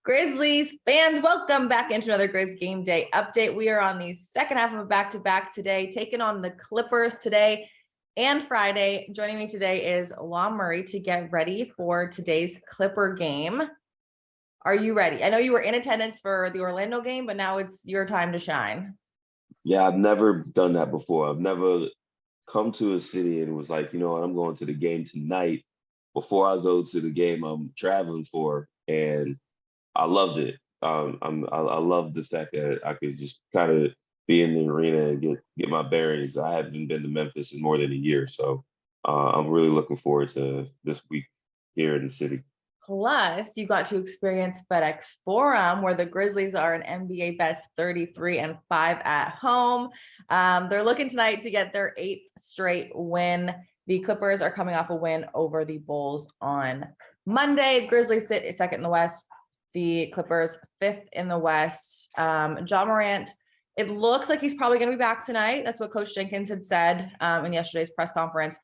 Grizzlies fans, welcome back into another Grizz Game Day update. We are on the second half of a back-to-back today, taking on the Clippers today and Friday. Joining me today is Law Murray to get ready for today's Clipper game. Are you ready? I know you were in attendance for the Orlando game, but now it's your time to shine. Yeah, I've never done that before. I've never come to a city and was like, you know what, I'm going to the game tonight before I go to the game I'm traveling for. And I loved it. I love the fact that I could just kind of be in the arena and get my bearings. I haven't been to Memphis in more than a year, so I'm really looking forward to this week here in the city. Plus, you got to experience FedEx Forum, where the Grizzlies are an NBA best 33-5 at home. They're looking tonight to get their 8th straight win. The Clippers are coming off a win over the Bulls on Monday. The Grizzlies sit second in the West. The Clippers 5th in the West. Ja Morant, it looks like he's probably going to be back tonight. That's what Coach Jenkins had said in yesterday's press conference.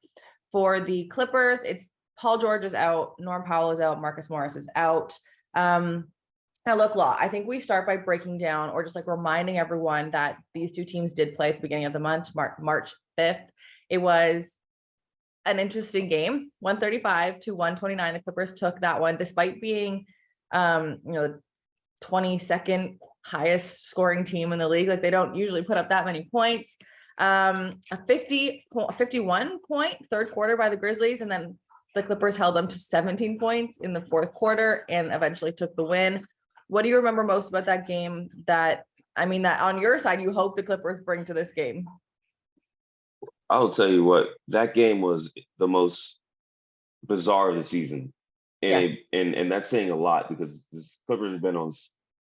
For the Clippers, it's Paul George is out, Norm Powell is out, Marcus Morris is out. Now look, Law, I think we start by breaking down or just like reminding everyone that these two teams did play at the beginning of the month, March 5th. It was an interesting game, 135-129. The Clippers took that one despite being 22nd highest scoring team in the league. Like they don't usually put up that many points. A 51 point third quarter by the Grizzlies, and then the Clippers held them to 17 points in the fourth quarter and eventually took the win. What do you remember most about that game that on your side, you hope the Clippers bring to this game? I'll tell you what, that game was the most bizarre of the season. And, yes. and that's saying a lot because the Clippers have been on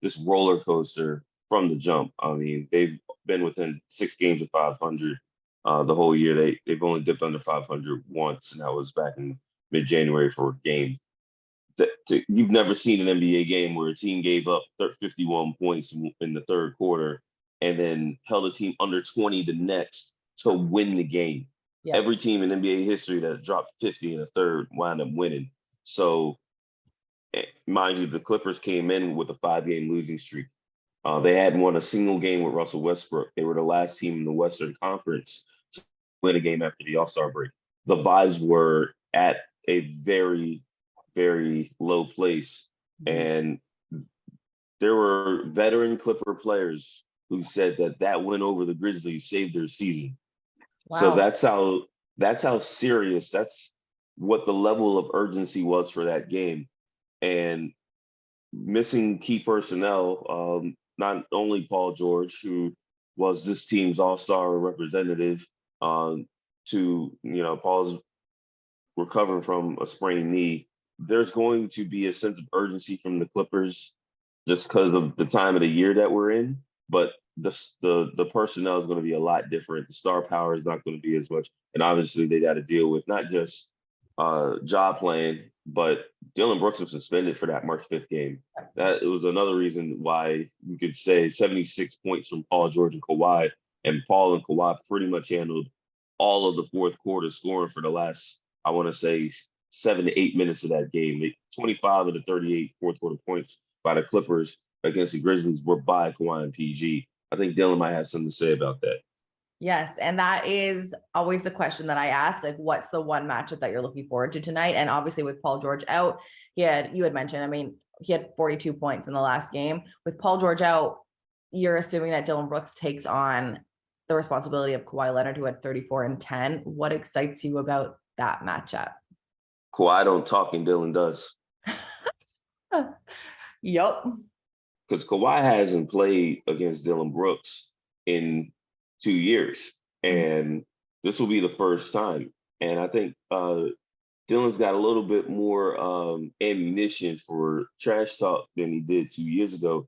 this roller coaster from the jump. I mean, they've been within 6 games of 500 the whole year. They've only dipped under 500 once, and that was back in mid-January for a game. You've never seen an NBA game where a team gave up 51 points in the third quarter and then held a team under 20 the next to win the game. Yep. Every team in NBA history that dropped 50 in the third wound up winning. So, mind you, the Clippers came in with a 5-game losing streak. They hadn't won a single game with Russell Westbrook. They were the last team in the Western Conference to win a game after the All-Star break. The vibes were at a very, very low place. And there were veteran Clipper players who said that win over the Grizzlies saved their season. Wow. So that's how serious, that's what the level of urgency was for that game. And missing key personnel, not only Paul George, who was this team's all-star representative, Paul's recovering from a sprained knee. There's going to be a sense of urgency from the Clippers just because of the time of the year that we're in. But the personnel is going to be a lot different. The star power is not going to be as much. And obviously they got to deal with not just Ja playing, but Dillon Brooks was suspended for that March 5th game. That it was another reason why you could say 76 points from Paul George and Kawhi, and Paul and Kawhi pretty much handled all of the fourth quarter scoring for the last, I want to say, 7 to 8 minutes of that game. 25 of the 38 fourth quarter points by the Clippers against the Grizzlies were by Kawhi and PG. I think Dillon might have something to say about that. Yes, and that is always the question that I ask, like, what's the one matchup that you're looking forward to tonight? And obviously with Paul George out, you had mentioned, he had 42 points in the last game. With Paul George out, you're assuming that Dillon Brooks takes on the responsibility of Kawhi Leonard, who had 34 and 10. What excites you about that matchup? Kawhi don't talk and Dillon does. Yep. Because Kawhi hasn't played against Dillon Brooks in 2 years, and this will be the first time. And I think Dillon's got a little bit more ammunition for trash talk than he did 2 years ago,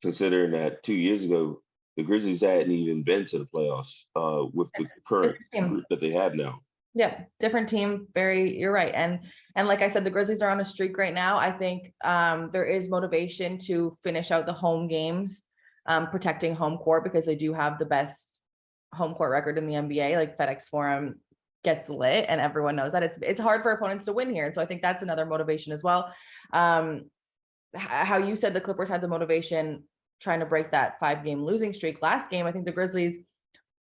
considering that 2 years ago the Grizzlies hadn't even been to the playoffs with the current group that they have now. Yeah, different team. You're right. And like I said, the Grizzlies are on a streak right now. I think there is motivation to finish out the home games, protecting home court, because they do have the best home court record in the NBA. Like FedEx Forum gets lit, and everyone knows that it's hard for opponents to win here. And so I think that's another motivation as well. how you said the Clippers had the motivation trying to break that 5-game losing streak last game. I think the Grizzlies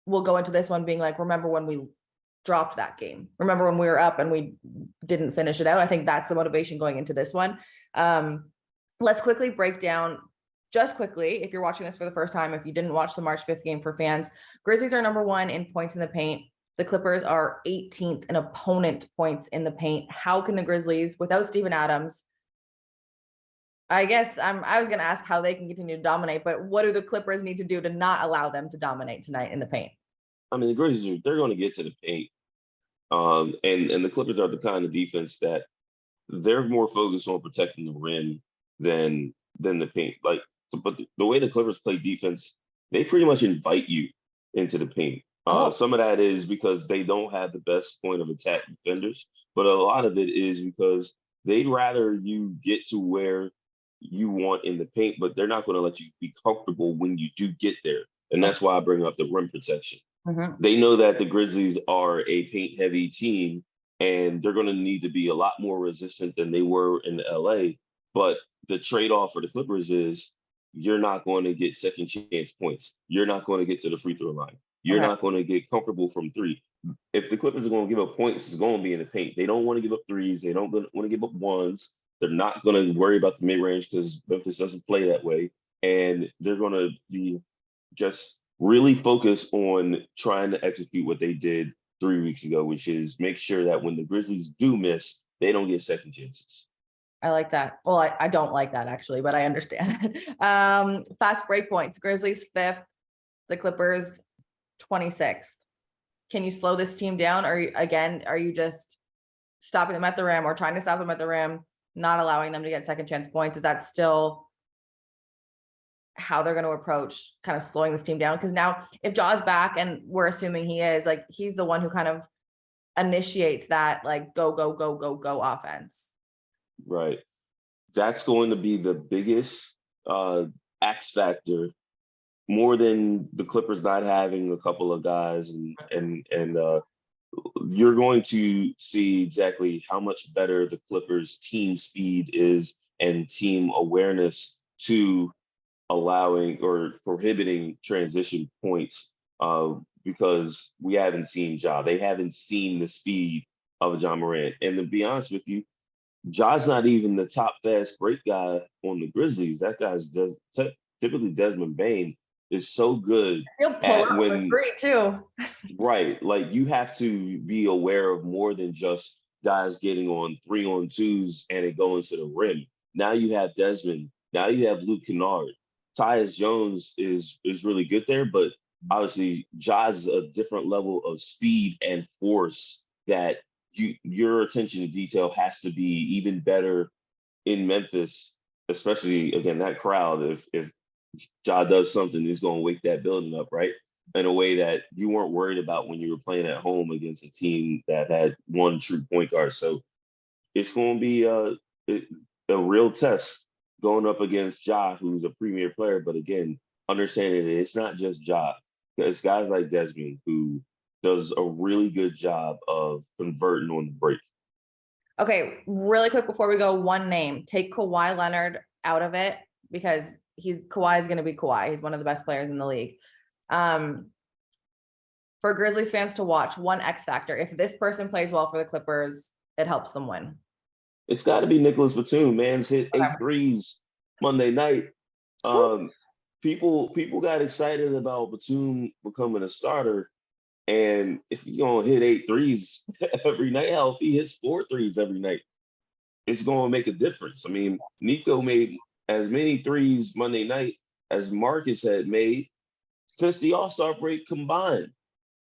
will go into this one being like, remember when we dropped that game? Remember when we were up and we didn't finish it out? I think that's the motivation going into this one. Let's quickly break down, just quickly, if you're watching this for the first time, if you didn't watch the March 5th game for fans, Grizzlies are number 1 in points in the paint. The Clippers are 18th in opponent points in the paint. How can the Grizzlies, without Steven Adams, I guess I was going to ask how they can continue to dominate, but what do the Clippers need to do to not allow them to dominate tonight in the paint? I mean, the Grizzlies, they're going to get to the paint. And the Clippers are the kind of defense that they're more focused on protecting the rim than the paint. Like, but the way the Clippers play defense, they pretty much invite you into the paint. Some of that is because they don't have the best point of attack defenders, but a lot of it is because they'd rather you get to where you want in the paint, but they're not going to let you be comfortable when you do get there. And that's why I bring up the rim protection. They know that the Grizzlies are a paint heavy team and they're going to need to be a lot more resistant than they were in LA. But the trade-off for the Clippers is you're not going to get second chance points. You're not going to get to the free throw line. You're not going to get comfortable from three. If the Clippers are going to give up points, it's going to be in the paint. They don't want to give up threes. They don't want to give up ones. They're not going to worry about the mid-range because Memphis doesn't play that way. And they're going to be just really focused on trying to execute what they did 3 weeks ago, which is make sure that when the Grizzlies do miss, they don't get second chances. I like that. Well, I don't like that actually, but I understand. Fast break points. Grizzlies 5th, the Clippers 26th. Can you slow this team down? Or are you just stopping them at the rim or trying to stop them at the rim, not allowing them to get second chance points? Is that still how they're going to approach kind of slowing this team down? Because now if Jaw's back, and we're assuming he is, like, he's the one who kind of initiates that like go offense. Right. That's going to be the biggest X factor, more than the Clippers not having a couple of guys, and you're going to see exactly how much better the Clippers team speed is and team awareness to allowing or prohibiting transition points, because we haven't seen Ja. They haven't seen the speed of Ja Morant. And to be honest with you, Ja's not even the top fast break guy on the Grizzlies. That guy's typically Desmond Bane is so good He'll pull up with three too. Right. Like, you have to be aware of more than just guys getting on 3-on-2s and it going to the rim. Now you have Desmond. Now you have Luke Kennard. Tyus Jones is really good there, but obviously Ja's a different level of speed and force that your attention to detail has to be even better in Memphis, especially, again, that crowd. If Ja does something, he's going to wake that building up, right? In a way that you weren't worried about when you were playing at home against a team that had one true point guard. So it's going to be a real test going up against Ja, who's a premier player. But again, understanding that it's not just Ja. It's guys like Desmond who does a really good job of converting on the break. Okay, really quick before we go, one name. Take Kawhi Leonard out of it, because Kawhi is going to be Kawhi. He's one of the best players in the league. For Grizzlies fans to watch, one X factor. If this person plays well for the Clippers, it helps them win. It's got to be Nicholas Batum. Man's hit 8 threes Monday night. People got excited about Batum becoming a starter. And if he's going to hit 8 threes every night, hell, if he hits 4 threes every night, it's going to make a difference. I mean, Nico made as many threes Monday night as Marcus had made since the All-Star break combined.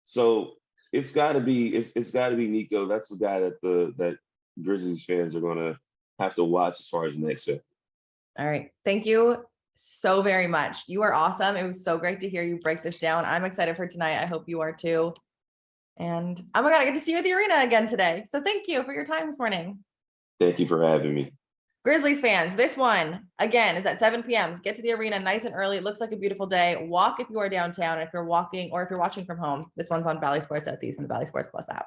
So it's got to be Nico. That's the guy that Grizzlies fans are going to have to watch as far as the next step. All right. Thank you so very much. You are awesome. It was so great to hear you break this down. I'm excited for tonight. I hope you are too. And oh my God, I get to see you at the arena again today. So thank you for your time this morning. Thank you for having me. Grizzlies fans, this one, again, is at 7 p.m. Get to the arena nice and early. It looks like a beautiful day. Walk if you are downtown. If you're walking or if you're watching from home, this one's on Bally Sports Southeast and the Bally Sports Plus app.